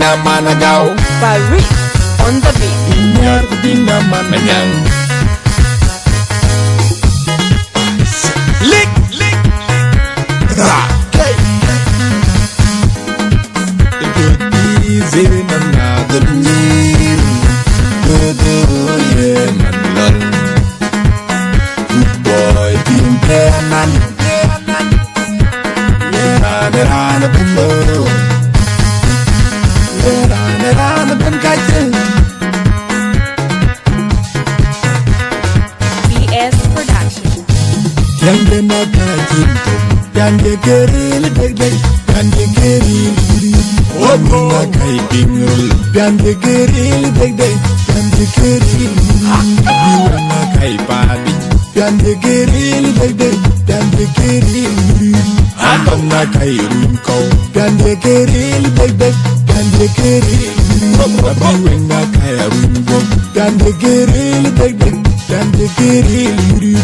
bina managaw. Barry on the beat. Inyar ko bina mananyang. Lick, lick, okay. It could be easy man the need. Yeah, man, lol. Good boy, being there, man. Rana below. Rana ben kaiten. BS Production. Yande na kaiten. Yande geril deg. Yande geril guri. Obo na kaiting. Yande geril deg. Yande geril guri. Biwa na kaipadi. Yande geril deg. Yande geril guri. Atom na kairun ko. Yande geril deg. Yande geril guri. Biwa na kairun ko. Yande geril deg. Yande geril guri.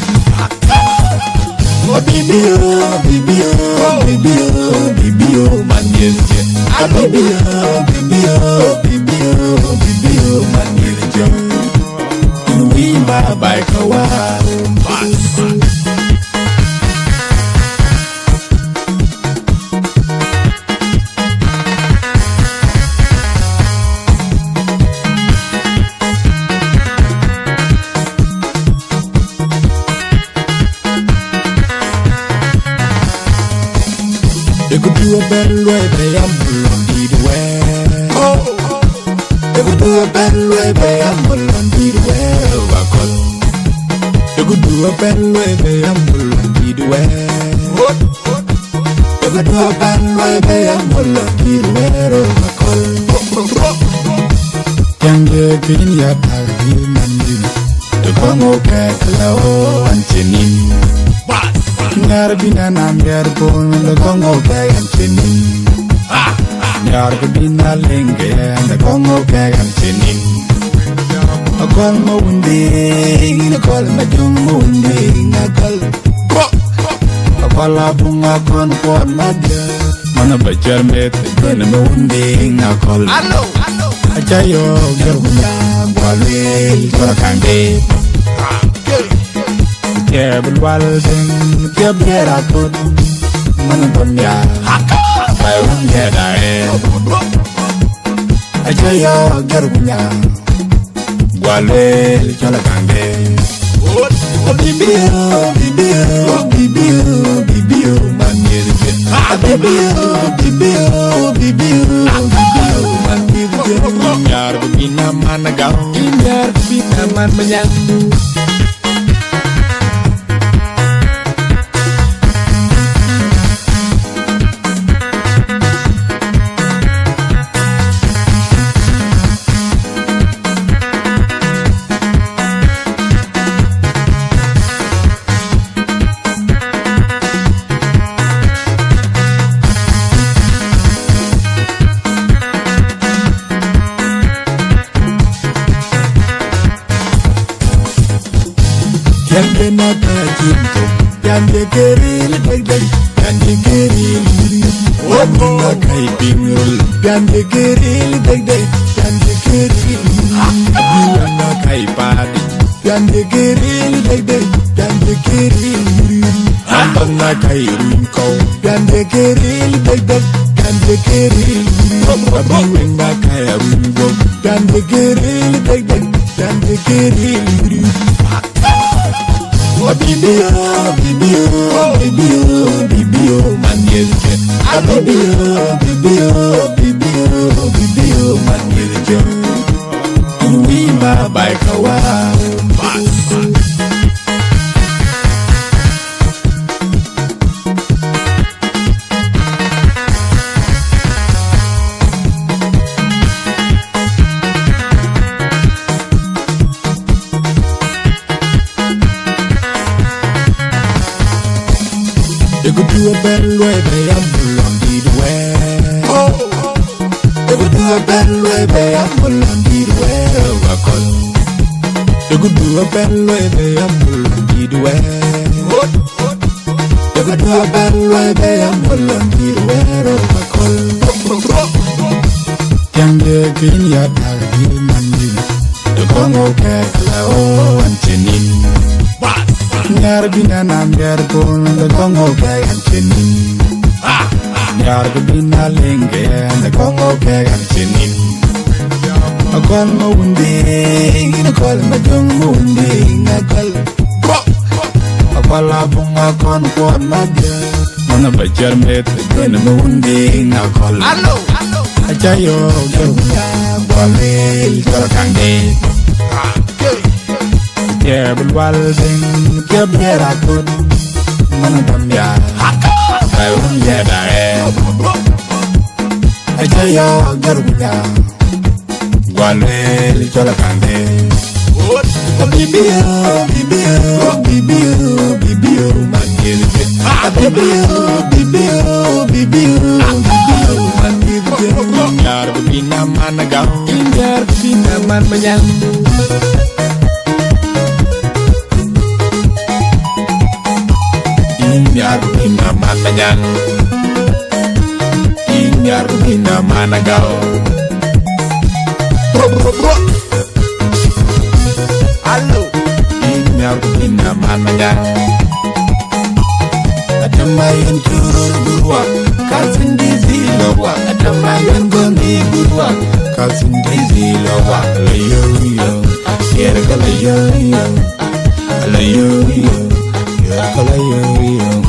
Oh bibio, bibio, bibio, bibio, man yelje. Ah bibio, bibio, bibio, bibio, man yelje. Uwima by kawan. You could do a better way, but I'm on the way. You could do a better way, but I'm on the way. You could do a better way, but I'm on the way. You could do a better way, but I'm on the way. Younger king, ya baggy man. The Congo Kakao and Chenin. Nyarbina na miyarbon the Congo kag and chinin. Nyarbina lenge and the Congo kag and chinin. A call mounding, a call majung mounding, a call. A call abunga con por madya. Mana bajar met, then a mounding, a call. A chayo, Gerbuya, Wale, Korakande. Kebel walden, kebera put, manaponya, bayun yadae. Ajayo Gerbuya, Wale, Chalakande. Bibio, bibio, bibio, bibio, man yelje. Bibio, bibio, bibio, bibio, man yelje. Nyar bina managaw, nyar bina man manyang. Yande na kajinto, yande geril deg, yande geril guri. Obo na kaipingul, yande geril deg, yande geril guri. Biwa na kaipadi, yande geril deg, yande geril guri. Atom na kairun ko, yande geril deg, yande geril guri. Biwa na kairun ko, yande geril deg, yande geril guri. Bibio, bibio, bibio, bibio, man yelje. Bibio, bibio, bibio, bibio, man yelje. Uwima by kawan. You could do a better way, but I'm on the way. You could do a better way, but I'm on the way. You could do a better way, but I'm on the way. You could do a better way, but I'm on the way. kin ya dagir mandi the Congo Kakao and Chenin Nyarbina Namber Gon the Congo Kag and Chenin Nyarbina Lenge and the Congo Kag and Chenin I call Munding, I call Madung Munding, I call Apalabung, I call Madia. On a butcher made when the Munding, I call. Hello, Achayo, Wale, Korakande. Terrible Walding, Gabriela good. Manadamia, I won't get Achayo, Garuya. Wale, Korakande. Bibio, man, Bibio, man, Yarbina Managa, Yarbina Man Mayan. Yarbina Man Mayan. Yarbina Managa. Hello, Yarbina Man Mayan. Atamayan Kurua, Cousin Dizzy Lowa, Atamayan Gondi Gurua, Cousin Dizzy Lowa, Layo, Yerkalayo, Layo, Yerkalayo.